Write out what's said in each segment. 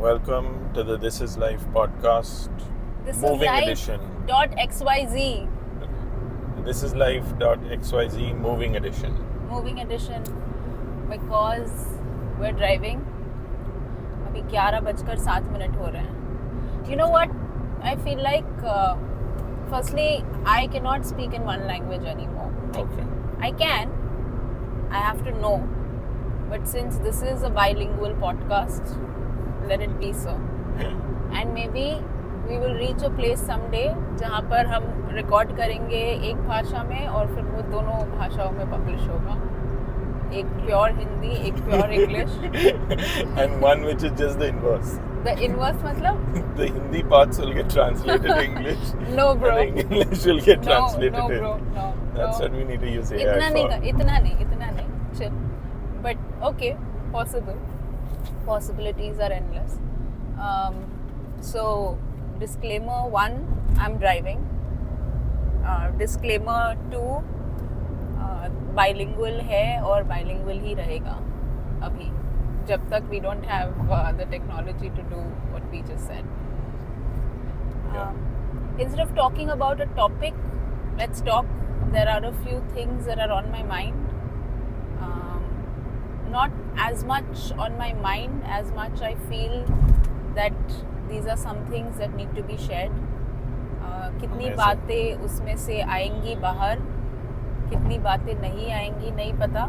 Welcome to the This Is Life podcast, This moving is edition. life.xyz This is life.xyz moving edition. moving edition because we're driving. अभी 11:07 हो रहे हैं. You know what? I feel like firstly I cannot speak in one language anymore. Okay. I can. I have to know. But since this is a bilingual podcast, let it be so. And maybe we will reach a place someday जहाँ पर हम record करेंगे एक भाषा में और फिर वो दोनों भाषाओं में पब्लिश होगा. एक प्योर हिंदी, एक pure English. And one which is just the inverse. The inverse मतलब? The Hindi parts will get translated to English. No, bro. And the English will get translated no, in. bro. No. That's no. what we need to use AI इतना for. नहीं. Chill. But okay, possible. Possibilities are endless. So, disclaimer 1, I'm driving. Disclaimer 2, bilingual है और bilingual ही रहेगा अभी जब तक we don't have the technology to do what we just said. Yeah. Instead of talking about a topic, let's talk. There are a few things that are on my mind. Not as much on my mind as much I feel that these are some things that need to be shared. कितनी बातें उसमें से आएंगी बाहर, कितनी बातें नहीं आएंगी नहीं पता.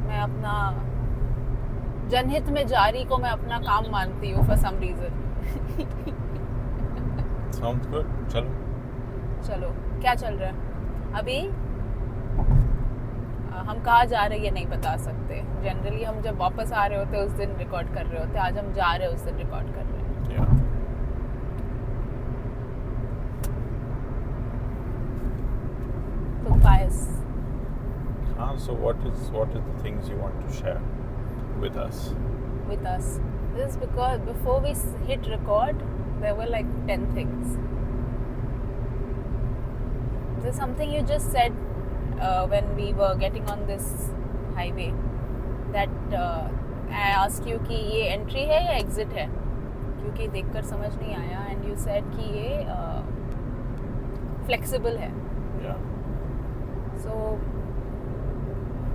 मैं अपना जनहित में जारी को मैं अपना काम मानती हूँ for some reason. Sounds good. चलो क्या चल रहा है अभी? हम कहाँ जा रहे हैं ये नहीं बता सकते. जनरली हम जब वापस आ रहे होते उस दिन रिकॉर्ड कर रहे होते. आज हम जा रहे हैं उस दिन रिकॉर्ड कर रहे हैं. Yeah. तो पायस, So what is the things you want to share with us? with us. This is because before we hit record, there were like 10 things. There's something you just said when we were getting on this highway that I asked you कि ये entry है या exit है, क्योंकि देखकर समझ नहीं आया. And you said कि ये flexible है. Yeah. So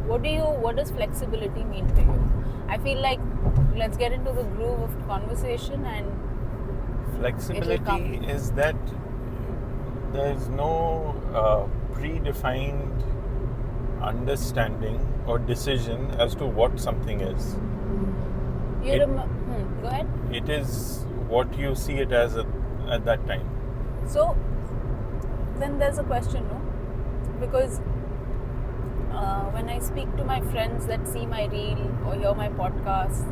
what does flexibility mean to you? I feel like let's get into the groove of conversation and Flexibility is that there's no predefined understanding or decision as to what something is. go ahead. It is what you see it as at that time. So then there's a question, no? Because when I speak to my friends that see my reel or hear my podcast,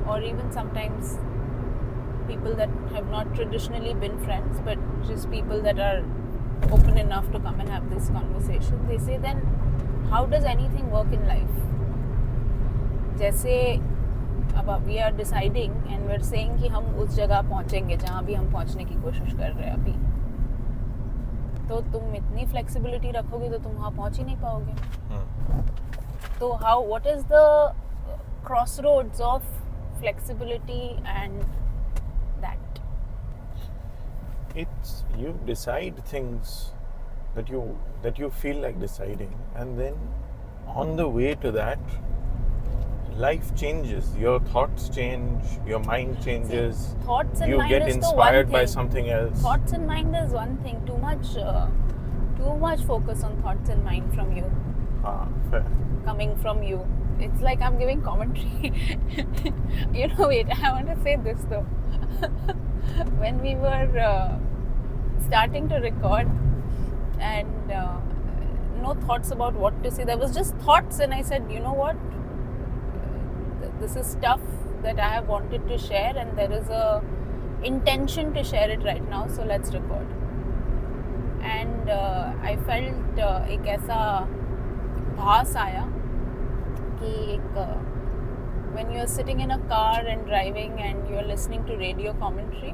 or even sometimes people that have not traditionally been friends but just people that are open enough to come and have this conversation, they say, then how does anything work in life? जैसे अब we are deciding and we're saying कि हम उस जगह पहुंचेंगे जहाँ भी हम पहुंचने की कोशिश कर रहे हैं अभी, तो तुम इतनी फ्लेक्सिबिलिटी रखोगे तो तुम वहाँ पहुँच ही नहीं पाओगे. तो what is the crossroads of flexibility and that? It's you decide things that you feel like deciding, and then on the way to that, life changes. Your thoughts change, your mind changes. See, thoughts and you mind get is inspired the one by thing. something else. Thoughts and mind is one thing. Too much focus on thoughts and mind from you. Fair. Coming from you. It's like I'm giving commentary. Wait, I want to say this though. When we were starting to record and no thoughts about what to say, there was just thoughts, and I said, you know what? This is stuff that I have wanted to share, and there is a intention to share it right now, so let's record. And I felt एक ऐसा भास आया कि when you are sitting in a car and driving and you are listening to radio commentary,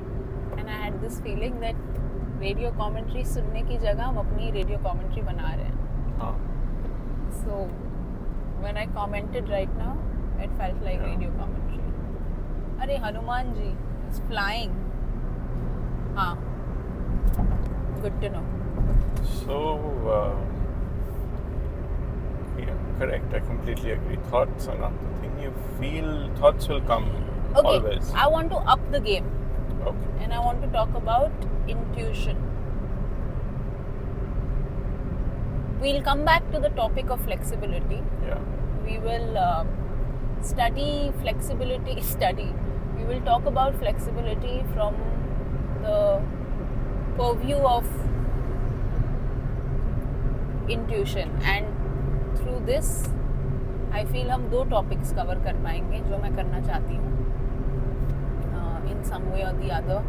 and I had this feeling that radio commentary सुनने की जगह हम अपनी radio commentary बना रहे हैं. So when I commented right now, it felt like radio commentary. अरे Hanuman ji is flying. हाँ, good to know. So, yeah, correct. I completely agree. Thoughts are not the thing. You feel thoughts will come Okay, always. I want to up the game Okay. and I want to talk about intuition. We'll come back to the topic of flexibility. Yeah. We will study flexibility. We will talk about flexibility from the purview of intuition, and through this I feel हम 2 topics cover कर पाएंगे जो मैं करना चाहती हूँ in some way or the other,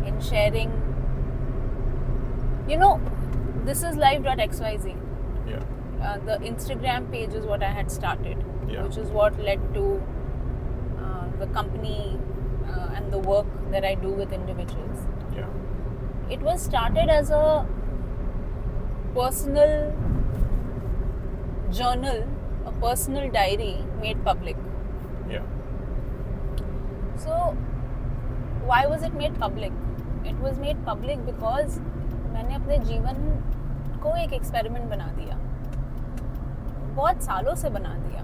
in sharing, you know, this is live.xyz. Yeah. The Instagram page is what I had started, Yeah. which is what led to the company and the work that I do with individuals. Yeah. It was started as a personal journal, a personal diary made public. Yeah. So, why was it made public? It was made public because मैंने अपने जीवन को एक experiment बना दिया, बहुत सालों से बना दिया.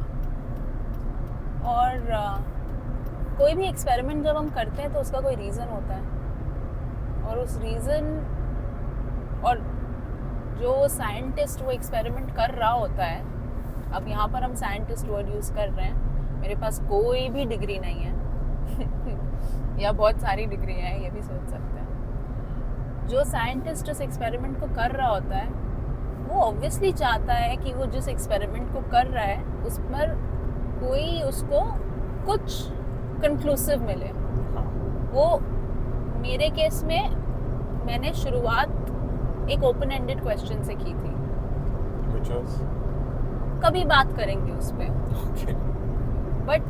और कोई भी एक्सपेरिमेंट जब हम करते हैं तो उसका कोई रीज़न होता है, और उस रीज़न और जो साइंटिस्ट वो एक्सपेरिमेंट कर रहा होता है, अब यहाँ पर हम साइंटिस्ट वर्ड यूज़ कर रहे हैं, मेरे पास कोई भी डिग्री नहीं है या बहुत सारी डिग्री हैं, ये भी सोच सकते हैं. जो साइंटिस्ट उस एक्सपेरिमेंट को कर रहा होता है वो ऑब्वियसली चाहता है कि वो जिस एक्सपेरिमेंट को कर रहा है उस पर कोई उसको कुछ कंक्लूसिव मिले. वो मेरे केस में मैंने शुरुआत एक ओपन एंडेड क्वेश्चन से की थी. Which was? कभी बात करेंगे उस पर. Okay. But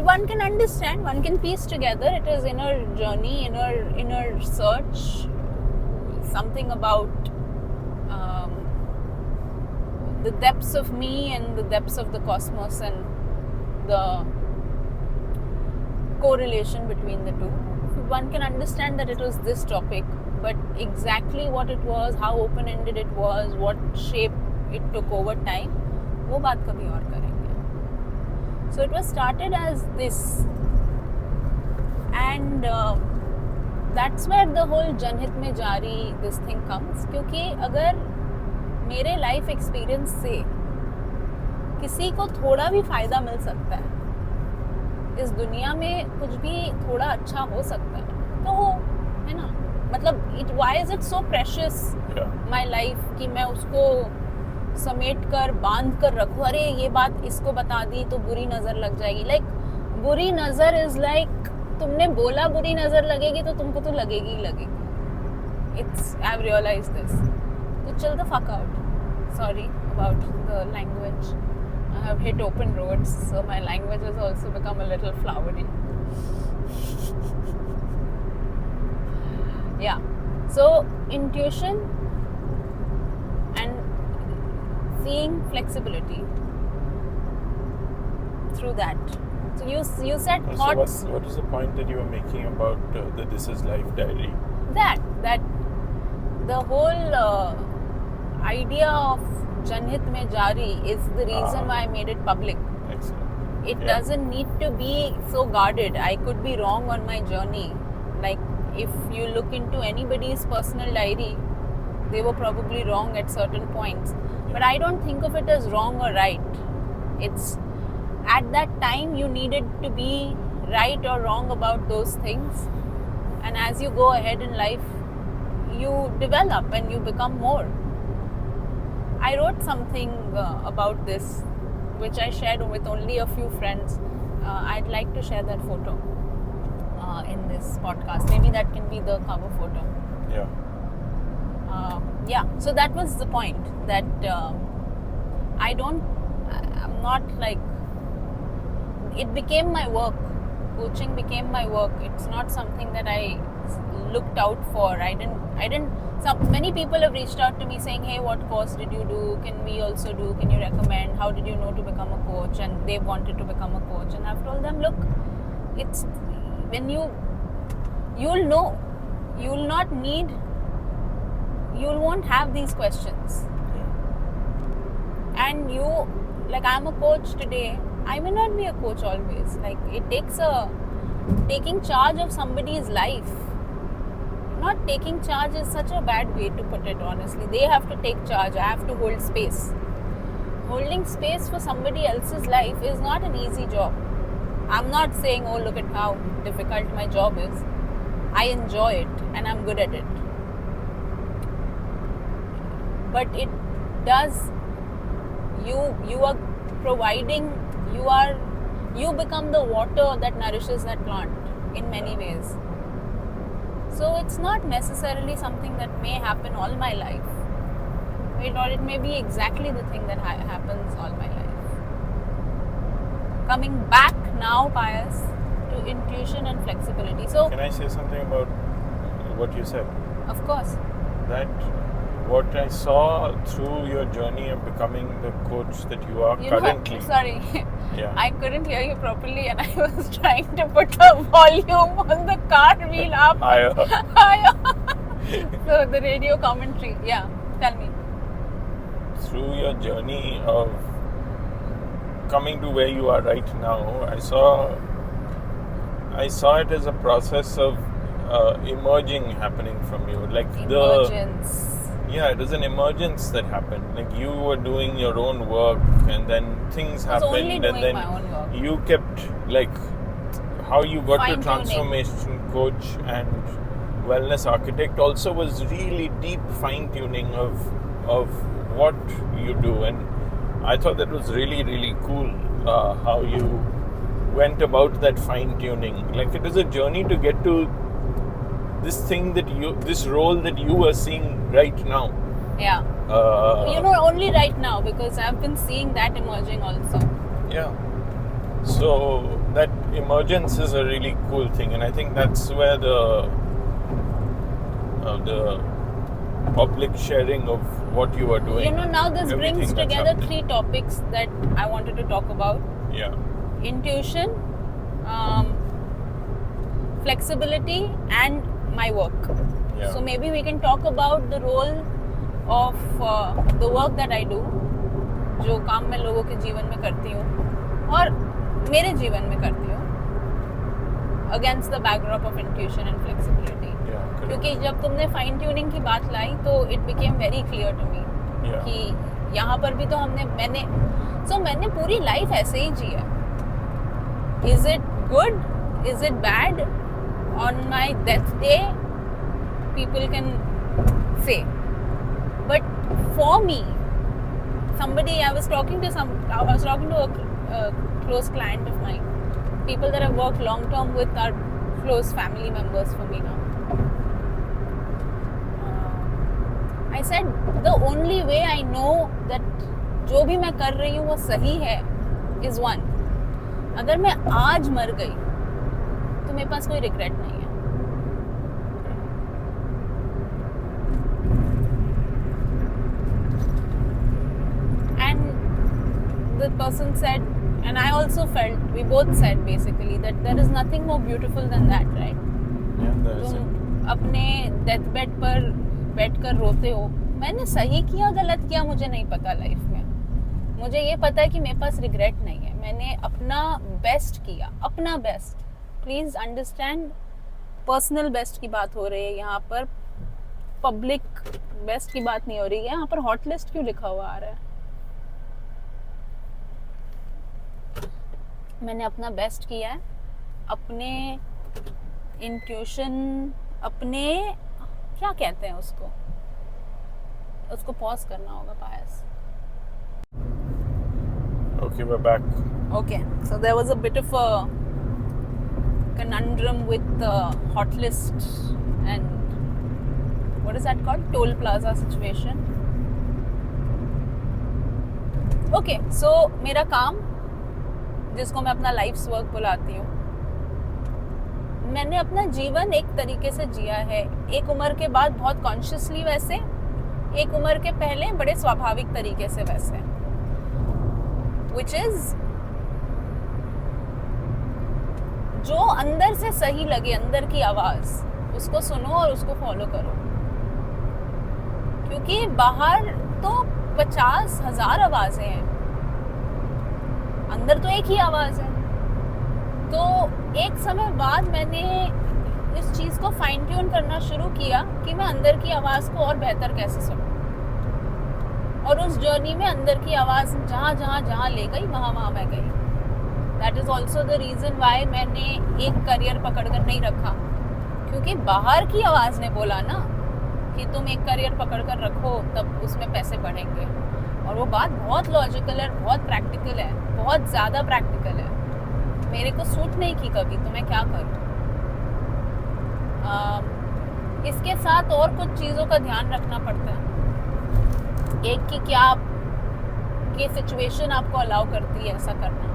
one can understand, one can piece together. It is inner journey, inner search, something about the depths of me and the depths of the cosmos and the correlation between the two. One can understand that it was this topic, but exactly what it was, how open-ended it was, what shape it took over time, वो बात कभी और करेंगे. So it was started as this, and that's where the whole जनहित में जारी this thing comes. क्योंकि अगर मेरे लाइफ एक्सपीरियंस से किसी को थोड़ा भी फ़ायदा मिल सकता है, इस दुनिया में कुछ भी थोड़ा अच्छा हो सकता है तो हो, है ना. मतलब why is it so precious my life कि मैं उसको समेट कर बांध कर रखूँ. अरे ये बात इसको बता दी तो बुरी नज़र लग जाएगी. लाइक बुरी नज़र इज़ लाइक तुमने बोला बुरी नज़र लगेगी तो तुमको तो लगेगी ही लगेगी. It's I've realized this. So chill the fuck out. Sorry about the language. I have hit open roads, so my language has also become a little flowery. Yeah. So intuition and seeing flexibility through that. So you said thoughts. So what is the point that you were making about the This Is Life diary? That the whole idea of Janhit mein Jari is the reason why I made it public. Excellent. It doesn't need to be so guarded. I could be wrong on my journey. Like if you look into anybody's personal diary, they were probably wrong at certain points. But I don't think of it as wrong or right. It's at that time you needed to be right or wrong about those things. And as you go ahead in life, you develop and you become more. I wrote something about this, which I shared with only a few friends. I'd like to share that photo in this podcast. Maybe that can be the cover photo. Yeah. So that was the point, that I'm not like, it became my work. Coaching became my work. It's not something that I looked out for. Many people have reached out to me saying, hey, what course did you do? Can we also do? Can you recommend? How did you know to become a coach? And they wanted to become a coach. And I've told them, look, it's when you'll know, you'll not need, you won't have these questions. And you, like, I'm a coach today, I may not be a coach always. Like, it takes taking charge of somebody's life. Not taking charge is such a bad way to put it, honestly. They have to take charge, I have to hold space. Holding space for somebody else's life is not an easy job. I'm not saying, oh, look at how difficult my job is. I enjoy it and I'm good at it. But it does, you are providing, you become the water that nourishes that plant in many ways. So it's not necessarily something that may happen all my life. Or it may be exactly the thing that happens all my life. Coming back now, Pius, to intuition and flexibility. So, can I say something about what you said? Of course. That what I saw through your journey of becoming the coach that you are currently. Sorry. Yeah. I couldn't hear you properly and I was trying to put the volume on the car wheel up. Higher. So the radio commentary. Yeah, tell me. Through your journey of coming to where you are right now, I saw it as a process of emerging happening from you. Like emergence. It was an emergence that happened. Like, you were doing your own work and then things happened, only and doing then my own work. You kept, like, how you got to Fine-tuning. transformation coach and wellness architect also was really deep fine-tuning of what you do, and I thought that was really, really cool how you went about that fine-tuning. Like, it was a journey to get to this role that you were seeing right now. Yeah. Only right now, because I've been seeing that emerging also. Yeah. So that emergence is a really cool thing, and I think that's where the public sharing of what you are doing. Now this brings together 3 topics that I wanted to talk about. Yeah. Intuition, flexibility, and my work. Yeah. So maybe we can talk about the role of the work that I do, जो काम मैं लोगों के जीवन में करती हूँ और मेरे जीवन में करती हूँ, against the backdrop of intuition and flexibility. Yeah, क्योंकि जब तुमने फाइन ट्यूनिंग की बात लाई तो it became very clear to me कि यहाँ पर भी तो मैंने पूरी लाइफ ऐसे ही जी है. Is it good? Is it bad? On my death day, people can say. But for me, I was talking to a close client of mine. People that I've worked long term with are close family members for me now. I said, the only way I know that जो भी मैं कर रही हूँ वो सही है is one. अगर मैं आज मर गई तो मेरे पास कोई रिग्रेट नहीं है. And the person said, and I also felt, we both said basically that there is nothing more beautiful than that, right? Yeah, there is. तुम अपने डेथ बेड पर बैठकर रोते हो. मैंने सही किया गलत किया मुझे नहीं पता लाइफ में. मुझे ये पता है कि मेरे पास रिग्रेट नहीं है. मैंने अपना बेस्ट किया, अपना best. Please understand, personal best की बात हो रही है यहाँ पर, पब्लिक बेस्ट की बात नहीं हो रही है. यहाँ पर हॉट लिस्ट क्यों लिखा हुआ आ रहा है? मैंने अपना बेस्ट किया है, अपने इंट्यूशन, अपने क्या कहते हैं उसको पॉज करना होगा पायस. Okay, we're back. Okay, so there was a bit of a conundrum with the hot list and what is that called? Toll plaza situation. Okay, so मेरा काम, जिसको मैं अपना लाइफ्स वर्क बुलाती हूँ, मैंने अपना जीवन एक तरीके से जिया है. एक उम्र के बाद बहुत कॉन्शियसली वैसे, एक उम्र के पहले बड़े स्वाभाविक तरीके से वैसे. Which is जो अंदर से सही लगे, अंदर की आवाज, उसको सुनो और उसको फॉलो करो। क्योंकि बाहर तो 50,000 आवाजें हैं, अंदर तो एक ही आवाज है। तो एक समय बाद मैंने इस चीज को फाइन ट्यून करना शुरू किया कि मैं अंदर की आवाज को और बेहतर कैसे सुनूं। और उस जर्नी में अंदर की आवाज जहाँ ले गई वहाँ मैं गई। That is also the reason why मैंने एक करियर पकड़कर नहीं रखा, क्योंकि बाहर की आवाज ने बोला ना कि तुम एक करियर पकड़कर रखो तब उसमें पैसे बढ़ेंगे। और वो बात बहुत लॉजिकल है, बहुत प्रैक्टिकल है, बहुत ज़्यादा प्रैक्टिकल है। मेरे को सूट नहीं की कभी, तो मैं क्या करूँ। इसके साथ और कुछ चीज़ों का ध्यान रखना पड़ता है। एक कि क्या ये सिचुएशन आपको अलाउ करती है ऐसा करना।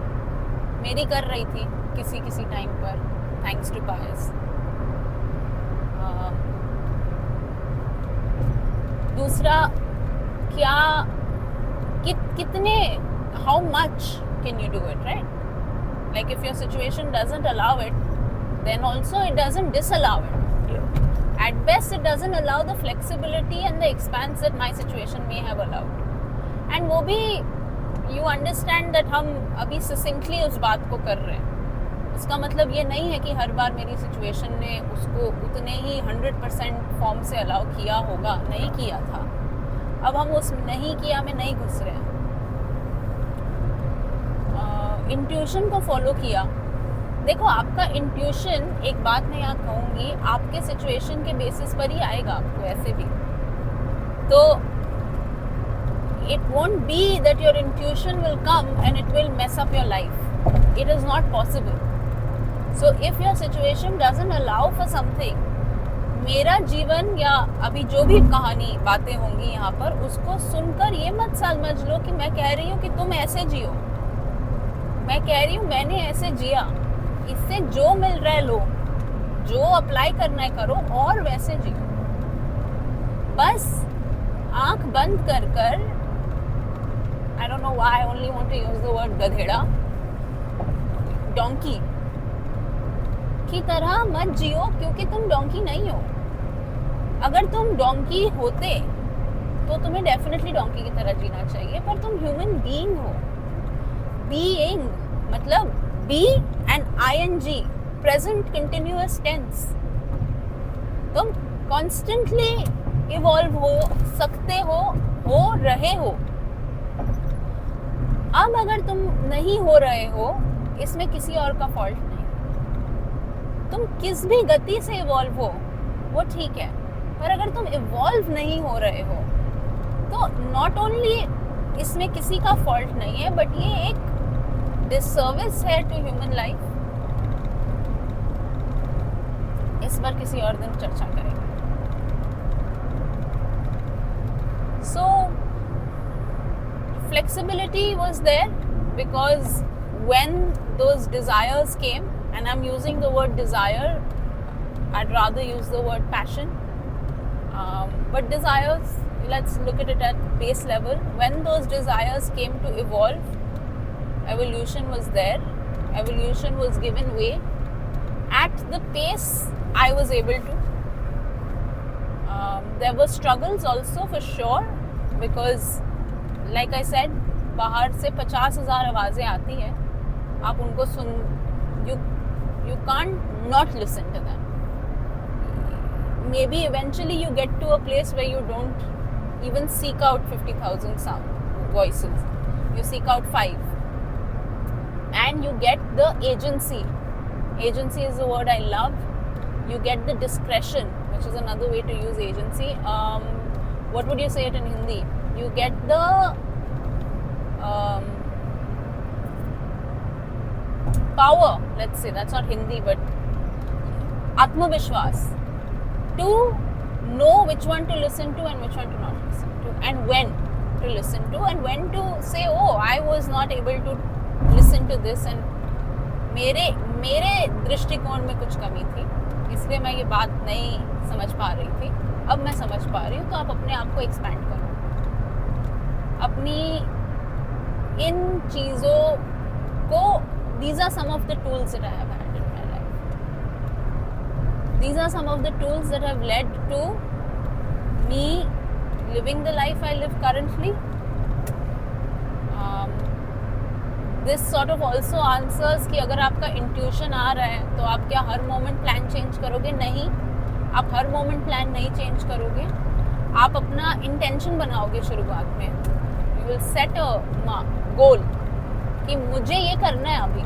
मेरी कर रही थी किसी टाइम पर, थैंक्स टू पायस। दूसरा, क्या कितने, how much can you do it, right? Like if your situation doesn't allow it, then also it doesn't disallow it. Yeah. At best, it doesn't allow the flexibility and the expanse that my situation may have allowed. And वो भी you understand that हम अभी succinctly उस बात को कर रहे हैं। उसका मतलब ये नहीं है कि हर बार मेरी situation ने उसको उतने ही 100% फॉर्म से अलाउ किया होगा, नहीं किया था। अब हम उस नहीं किया में नहीं घुस रहे हैं। इंट्यूशन को फॉलो किया। देखो, आपका इंट्यूशन, एक बात मैं यहाँ कहूँगी, आपके सिचुएशन के बेसिस पर ही आएगा आपको ऐसे भी। तो it won't be that your intuition will come and it will mess up your life. It is not possible. So if your situation doesn't allow for something, मेरा जीवन या अभी जो भी कहानी बातें होंगी यहाँ पर, उसको सुनकर ये मत समझ लो कि मैं कह रही हूँ कि तुम ऐसे जियो। मैं कह रही हूँ मैंने ऐसे जिया, इससे जो मिल रहा है लो, जो अप्लाई करना है करो और वैसे जियो। बस आंख बंद कर I don't know why I only want to use the word गधेड़ा, डोंकी की तरह मत जियो, क्योंकि तुम डोंकी नहीं हो। अगर तुम डोंकी होते तो तुम्हें डेफिनेटली डोंकी की तरह जीना चाहिए, पर तुम ह्यूमन बीइंग हो। बीइंग मतलब B and ing, present continuous tense. तुम कॉन्स्टेंटली इवॉल्व हो सकते हो रहे हो। अब अगर तुम नहीं हो रहे हो, इसमें किसी और का फॉल्ट नहीं। तुम किस भी गति से इवॉल्व हो वो ठीक है, पर अगर तुम इवॉल्व नहीं हो रहे हो तो नॉट ओनली इसमें किसी का फॉल्ट नहीं है, बट ये एक डिससर्विस है टू ह्यूमन लाइफ। इस पर किसी और दिन चर्चा करेंगे। सो flexibility was there because when those desires came, and I'm using the word desire, I'd rather use the word passion, but desires, let's look at it at base level. When those desires came to evolve, evolution was there, evolution was given way at the pace I was able to. There were struggles also for sure, because like I said, बाहर से 50,000 आवाज़ें आती हैं, आप उनको सुन, you can't not listen to them. Maybe eventually you get to a place where you don't even seek out 50,000 voices. You seek out 5. And you get the agency. Agency is the word I love. You get the discretion, which is another way to use agency. What would you say it in Hindi? You get the power, let's say, that's not Hindi, but Atmavishwas, to know which one to listen to and which one to not listen to, and when to listen to, and when to say, oh, I was not able to listen to this, and मेरे दृष्टिकोण में कुछ कमी थी, इसलिए मैं ये बात नहीं समझ पा रही थी। अब मैं समझ पा रही हूँ, तो आप अपने आप को एक्सपैंड करो। अपनी इन चीज़ों को, these are some of the tools that I have had in my life. These are some of the tools that have led to me living the life I live currently. This sort of also answers कि अगर आपका intuition आ रहा है तो आप क्या हर moment plan change करोगे? नहीं, आप हर moment plan नहीं change करोगे. आप अपना intention बनाओगे शुरुआत में. You will set a goal कि मुझे ये करना है अभी.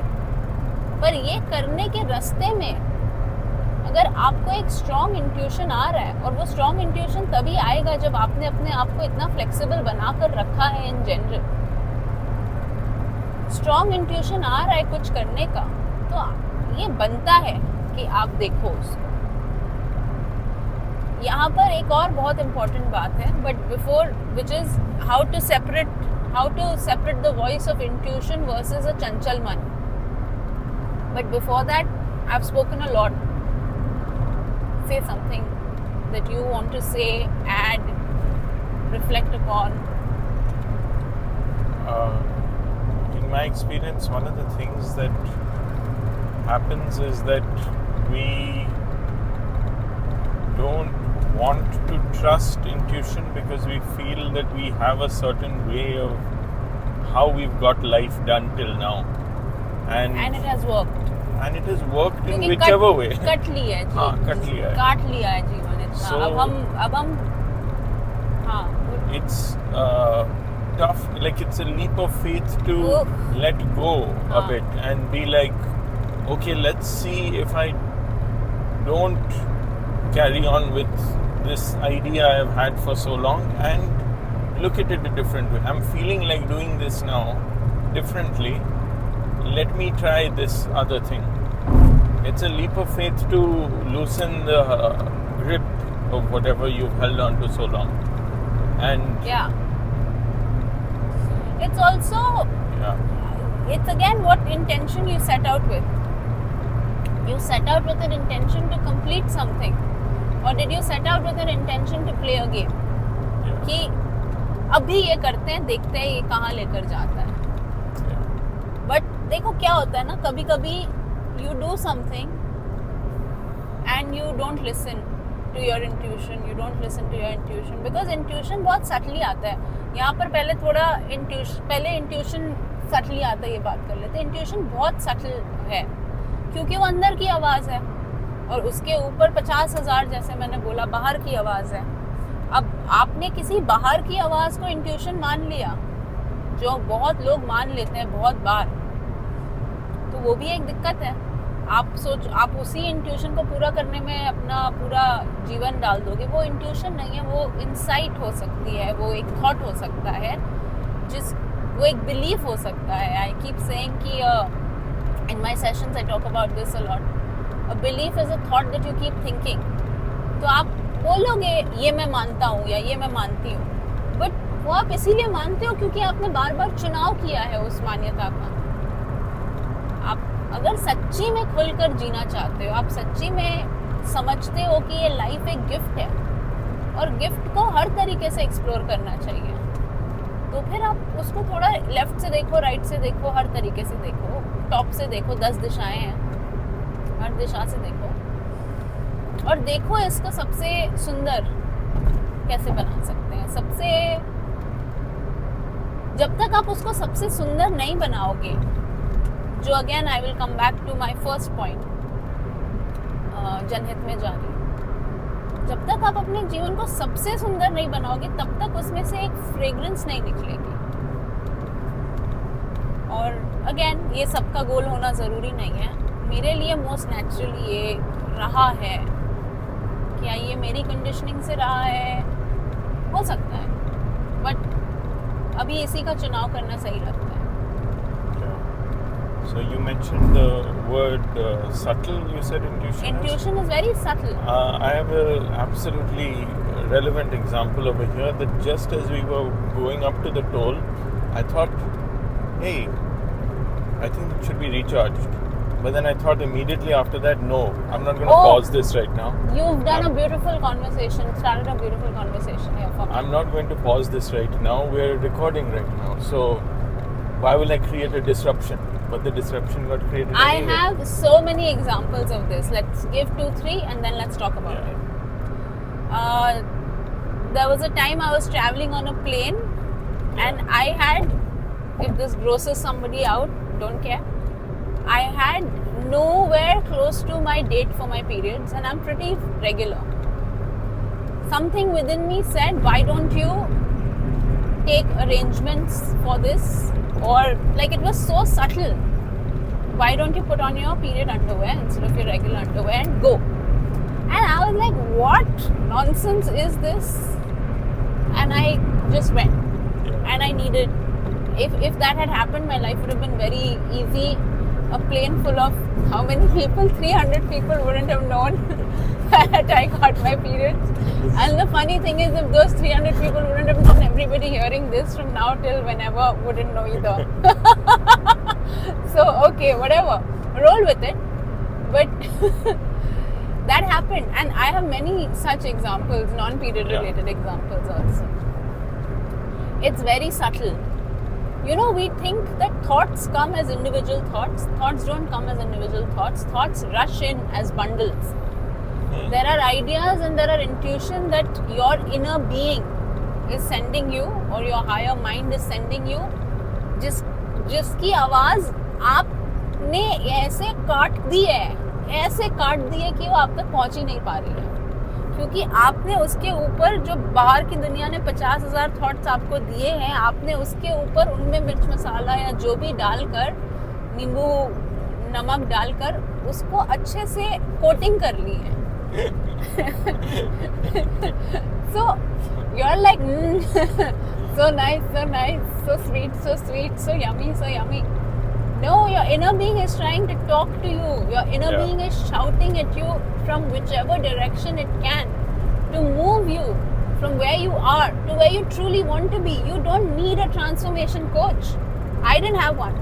पर ये करने के रास्ते में अगर आपको एक strong intuition आ रहा है, और वो strong intuition तभी आएगा जब आपने अपने आप को इतना flexible बना कर रखा है in general. स्ट्रॉन्ग इंट्यूशन आ रहा है कुछ करने का, तो ये बनता है कि आप देखो उसको. यहाँ पर एक और बहुत इम्पोर्टेंट बात है, but before, which is how to separate the voice of intuition versus a चंचल मन. But before that I have spoken a lot. Say something that you want to say, add, reflect upon. In my experience, one of the things that happens is that we don't want to trust intuition because we feel that we have a certain way of how we've got life done till now, and it has worked. And it has worked in whichever way. Cut लिया है जी. हाँ, cut लिया है. काट लिया है जीवन इतना. So, अब हम हाँ. It's tough, like it's a leap of faith to let go a bit and be like, okay, let's see if I don't carry on with this idea I've had for so long and look at it a different way. I'm feeling like doing this now differently. Let me try this other thing. It's a leap of faith to loosen the grip of whatever you've held on to so long. And yeah, it's also, it's again what intention you set out with. You set out with an intention to complete something, or did you set out with an intention to play a game? कि अभी ये करते हैं, देखते हैं ये कहाँ लेकर जाता है. बट देखो क्या होता है ना, कभी कभी you do something and you don't listen to your intuition. You don't listen to your intuition because intuition बहुत subtly आता है. यहाँ पर पहले थोड़ा इंट्यूशन सटली आता है, ये बात कर लेते हैं. इंट्यूशन बहुत सटल है क्योंकि वो अंदर की आवाज़ है, और उसके ऊपर 50,000, जैसे मैंने बोला, बाहर की आवाज़ है. अब आपने किसी बाहर की आवाज़ को इंट्यूशन मान लिया, जो बहुत लोग मान लेते हैं बहुत बार, तो वो भी एक दिक्कत है. आप उसी इंट्यूशन को पूरा करने में अपना पूरा जीवन डाल दोगे. वो इंट्यूशन नहीं है, वो इंसाइट हो सकती है, वो एक थॉट हो सकता है, वो एक बिलीफ हो सकता है. आई कीप सेइंग कि in my sessions I talk about this a lot. A belief is a thought that you keep thinking. तो आप बोलोगे ये मैं मानता हूँ या ये मैं मानती हूँ, बट वो आप इसीलिए मानते हो क्योंकि आपने बार बार चुनाव किया है उस मान्यता का. आप अगर सच्ची में खुलकर जीना चाहते हो, आप सच्ची में समझते हो कि ये लाइफ एक गिफ्ट है और गिफ्ट को हर तरीके से एक्सप्लोर करना चाहिए, तो फिर आप उसको थोड़ा लेफ्ट से देखो, राइट से देखो, हर तरीके से देखो. टॉप से देखो, 10 दिशाएं हैं, हर दिशा से देखो और देखो इसको सबसे सुंदर कैसे बना सकते हैं. जब तक आप उसको सबसे सुंदर नहीं बनाओगे, जो again I will come back to my first point, जनहित में जारी, जब तक आप अपने जीवन को सबसे सुंदर नहीं बनाओगे, तब तक उसमें से एक फ्रेग्रेंस नहीं निकलेगी. और अगेन ये सबका गोल होना ज़रूरी नहीं है. मेरे लिए मोस्ट नेचुरली ये रहा है. क्या ये मेरी कंडीशनिंग से रहा है? हो सकता है, बट अभी इसी का चुनाव करना सही लगता है. So you mentioned the word subtle. You said intuition. Intuition is very subtle. I have an absolutely relevant example over here. That just as we were going up to the toll, I thought, hey, I think it should be recharged. But then I thought immediately after that, no, I'm not going to pause this right now. You've done a beautiful conversation, started a beautiful conversation here for me. I'm not going to pause this right now. We're recording right now. So why will I create a disruption? But the disruption got created I anyway. have so many examples of this. Let's give 2-3 and then let's talk about Yeah. it. There was a time I was traveling on a plane and I had, if this grosses somebody out, don't care, I had nowhere close to my date for my periods and I'm pretty regular. Something within me said, why don't you take arrangements for this? Or like, it was so subtle. Why don't you put on your period underwear instead of your regular underwear and go? And I was like, what nonsense is this? And I just went. Yeah. And I needed, if that had happened, my life would have been very easy. A plane full of how many people? 300 people wouldn't have known that I got my periods. And the funny thing is, if those 300 people wouldn't have known, everybody hearing this from now till whenever wouldn't know either. So, okay, whatever. Roll with it. But that happened. And I have many such examples, non-period related examples also. It's very subtle. You know, we think that thoughts come as individual thoughts. Thoughts don't come as individual thoughts. Thoughts rush in as bundles. There are ideas and there are intuition that your inner being is sending you or your higher mind is sending you, जिसकी आवाज आपने ऐसे काट दी है कि वो आप तक पहुंच ही नहीं पा रही है, क्योंकि आपने उसके ऊपर, जो बाहर की दुनिया ने 50,000 थॉट्स आपको दिए हैं, आपने उसके ऊपर उनमें मिर्च मसाला या जो भी डालकर, नींबू नमक डालकर उसको अच्छे से कोटिंग कर ली है. So you're like, so nice, so sweet, so yummy. No, your inner being is trying to talk to you. Your inner being is shouting at you from whichever direction it can to move you from where you are to where you truly want to be. You don't need a transformation coach. I didn't have one.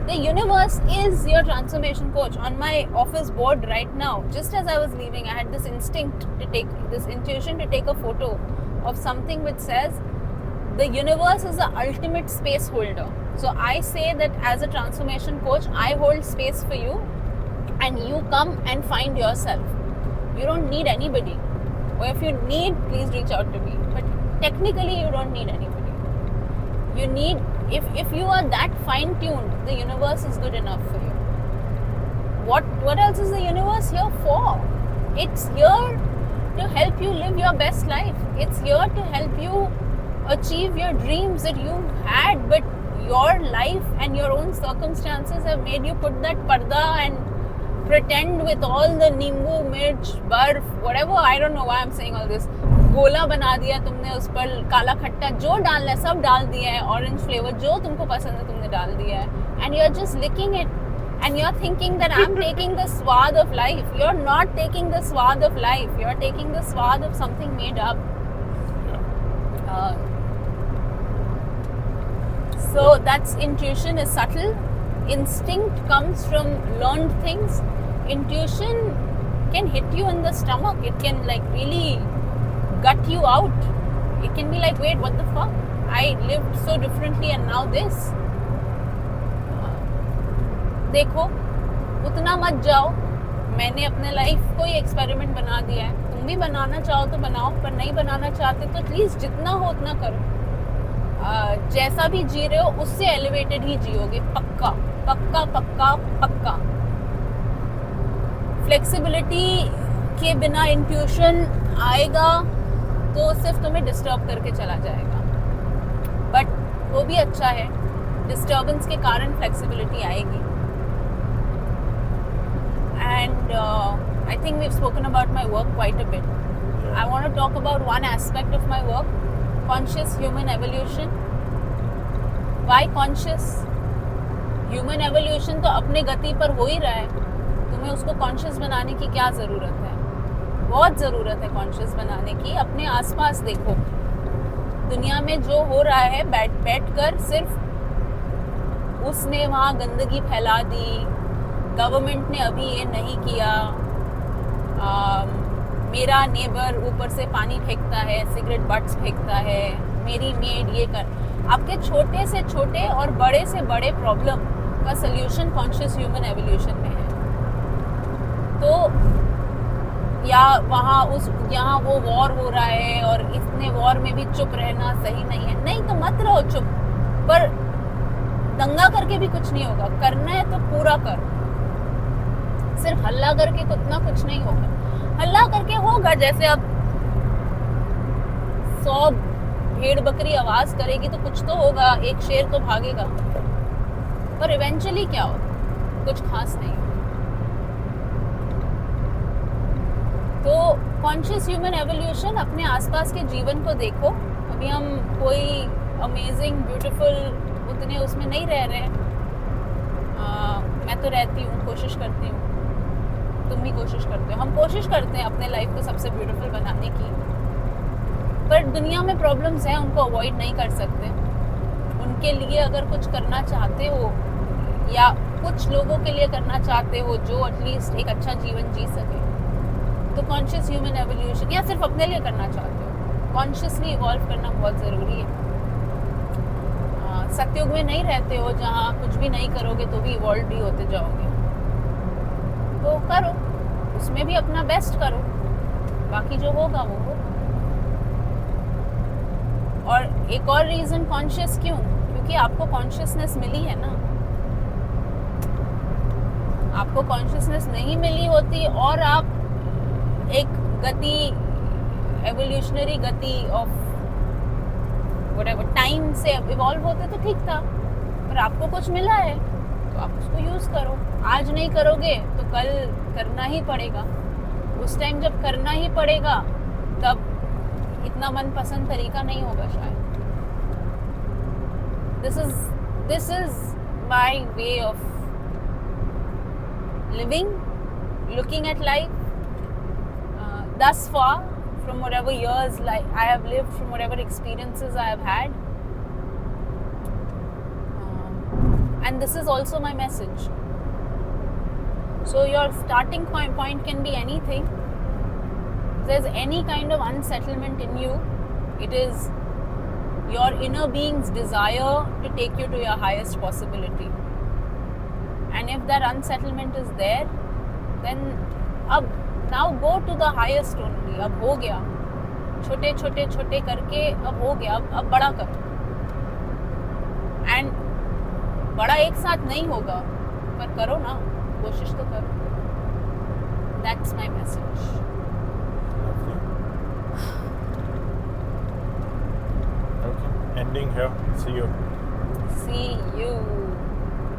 The universe is your transformation coach. On my office board right now, just as I was leaving, I had this intuition to take a photo of something which says, the universe is the ultimate space holder. So I say that as a transformation coach, I hold space for you and you come and find yourself. You don't need anybody. Or if you need, please reach out to me. But technically, you don't need anybody. You need, if you are that fine-tuned, the universe is good enough for you. What else is the universe here for? It's here to help you live your best life. It's here to help you achieve your dreams that you had, but your life and your own circumstances have made you put that parda and pretend with all the नींबू, मिर्च, बर्फ, whatever, I don't know why I'm saying all this. गोला बना दिया तुमने, उस पर काला खट्टा जो डालना है सब डाल दिया है, ऑरेंज फ्लेवर जो तुमको पसंद है तुमने डाल दिया है, and you're just licking it and you're thinking that I'm taking the swad of life. You're not taking the swad of life. You're taking the swad of something made up. So that's intuition is subtle. Instinct comes from learned things. Intuition can hit you in the stomach. It can like really gut you out. It can be like, wait, what the fuck? I lived so differently and now this. देखो, उतना मत जाओ. मैंने अपने life को ही experiment बना दिया है. तुम भी बनाना चाहो तो बनाओ, पर नहीं बनाना चाहते तो प्लीज जितना हो उतना करो. जैसा भी जी रहे हो उससे एलिवेटेड ही जियोगे. पक्का पक्का पक्का पक्का. फ्लेक्सिबिलिटी के बिना इंट्यूशन आएगा तो सिर्फ तुम्हें डिस्टर्ब करके चला जाएगा. बट वो भी अच्छा है, डिस्टर्बेंस के कारण फ्लेक्सिबिलिटी आएगी. And I think we've spoken about my work quite a bit. I want to talk about one aspect of my work, conscious human evolution. Why conscious? Human evolution तो अपने गति पर हो ही रहा है. तुम्हें उसको conscious बनाने की क्या ज़रूरत है? बहुत ज़रूरत है conscious बनाने की. अपने आसपास देखो, दुनिया में जो हो रहा है, बैठ कर सिर्फ उसने वहाँ गंदगी फैला दी, गवर्नमेंट ने अभी ये नहीं किया, मेरा नेबर ऊपर से पानी फेंकता है, सिगरेट बट्स फेंकता है, मेरी मेड ये कर. आपके छोटे से छोटे और बड़े से बड़े प्रॉब्लम का सल्यूशन कॉन्शियस ह्यूमन एवोल्यूशन में है। तो या यहाँ वो वॉर हो रहा है और इतने वॉर में भी चुप रहना सही नहीं है, नहीं तो मत रहो चुप, पर दंगा करके भी कुछ नहीं होगा। करना है तो पूरा कर, सिर्फ हल्ला करके उतना कुछ नहीं होगा। हल्ला करके होगा, जैसे अब 100 भेड़ बकरी आवाज करेगी तो कुछ तो होगा, एक शेर तो भागेगा, पर इवेंचुअली क्या होगा, कुछ खास नहीं। तो कॉन्शियस ह्यूमन एवोल्यूशन, अपने आसपास के जीवन को देखो। अभी हम कोई अमेजिंग ब्यूटीफुल उतने उसमें नहीं रह रहे हैं। मैं तो रहती हूँ, कोशिश करती हूँ, तुम भी कोशिश करते हो, हम कोशिश करते हैं अपने लाइफ को सबसे ब्यूटीफुल बनाने की, पर दुनिया में प्रॉब्लम्स हैं, उनको अवॉइड नहीं कर सकते। उनके लिए अगर कुछ करना चाहते हो या कुछ लोगों के लिए करना चाहते हो जो एटलीस्ट एक अच्छा जीवन जी सके, तो कॉन्शियस ह्यूमन एवोल्यूशन, या सिर्फ अपने लिए करना चाहते हो, कॉन्शियसली इवॉल्व करना बहुत ज़रूरी है। सतयुग में नहीं रहते हो जहाँ कुछ भी नहीं करोगे तो भी इवॉल्व भी होते जाओगे, तो करो, उसमें भी अपना बेस्ट करो, बाकी जो होगा वो होगा। और एक और रीज़न कॉन्शियस क्यों, क्योंकि आपको कॉन्शियसनेस मिली है ना। आपको कॉन्शियसनेस नहीं मिली होती और आप एक गति, एवोल्यूशनरी गति ऑफ व्हाटएवर टाइम से इवॉल्व होते तो ठीक था, पर आपको कुछ मिला है तो आप उसको यूज करो। आज नहीं करोगे तो कल करना ही पड़ेगा। उस टाइम जब करना ही पड़ेगा तब इतना मनपसंद तरीका नहीं होगा शायद। This is my way of living, looking at life thus far, from whatever years like I have lived, from whatever experiences I have had, and this is also my message. So your starting point can be anything. If there's any kind of unsettlement in you, it is your inner being's desire to take you to your highest possibility. And if that unsettlement is there, then now go to the highest only. अब हो गया, छोटे छोटे छोटे करके अब हो गया, अब बड़ा करो। एंड बड़ा एक साथ नहीं होगा, पर करो ना, कोशिश तो करो। That's my message. Okay, ending here. See you. See you.